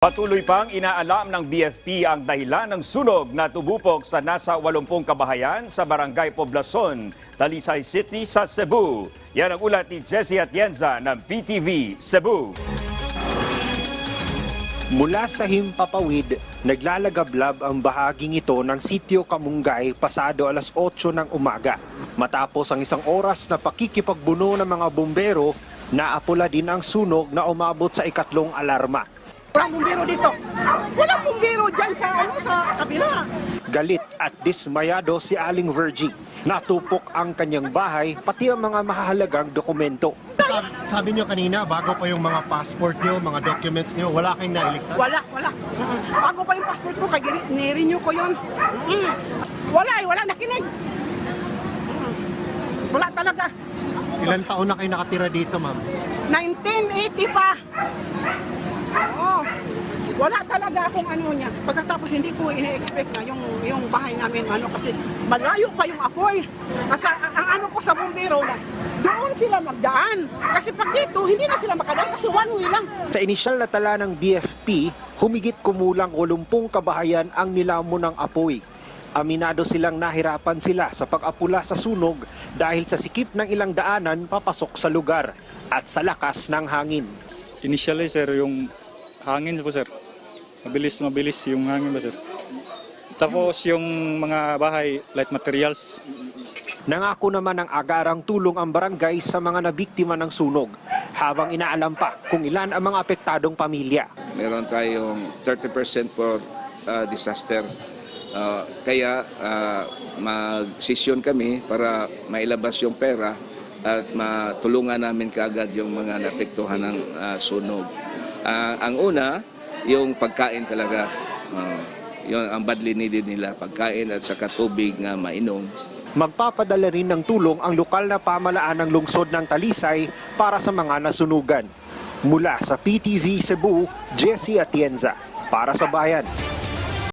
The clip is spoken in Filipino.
Patuloy pang inaalam ng BFP ang dahilan ng sunog na tumupok sa nasa 80 kabahayan sa Barangay Poblacion, Talisay City sa Cebu. Yan ang ulat ni Jessie Atienza ng PTV Cebu. Mula sa Himpapawid, naglalagablab ang bahaging ito ng Sitio Kamungay pasado alas 8 ng umaga. Matapos ang isang oras na pakikipagbuno ng mga bumbero, naapula din ang sunog na umabot sa ikatlong alarma. Walang bumbero dito. Walang bumbero dyan sa kabila. Galit at dismayado si Aling Virgie. Natupok ang kanyang bahay pati ang mga mahalagang dokumento. Sabi niyo kanina, bago pa yung mga passport niyo, mga documents niyo, wala kayong nailigtas? Wala. Bago pa yung passport ko, kaya nirenew ko yun. Wala nakinig. Wala talaga. Ilan taon na kayo nakatira dito, ma'am? 1980 pa. Oo. Wala talaga akong ano niya. Pagkatapos hindi ko ina-expect na yung bahay namin kasi malayo pa yung apoy. At ang ano ko sa bumbero na doon sila magdaan. Kasi pag dito, hindi na sila makadaan kasi one way lang. Sa inisyal na tala ng BFP, humigit kumulang 80 kabahayan ang nilamon ng apoy. Aminado silang nahirapan sila sa pag-apula sa sunog dahil sa sikip ng ilang daanan papasok sa lugar at sa lakas ng hangin. Initially, sir, yung hangin po, sir. Mabilis yung hangin ba, sir? Tapos yung mga bahay, light materials. Nangako naman ng agarang tulong ang barangay sa mga nabiktima ng sunog habang inaalam pa kung ilan ang mga apektadong pamilya. Meron tayong 30% for disaster. Kaya mag-session kami para mailabas yung pera at matulungan namin kaagad yung mga naapektuhan ng sunog. Ang una, yung pagkain talaga. Yun ang badly needed nila, pagkain at saka tubig na mainom. Magpapadala rin ng tulong ang lokal na pamalaan ng lungsod ng Talisay para sa mga nasunugan. Mula sa PTV Cebu, Jessie Atienza para sa Bayan.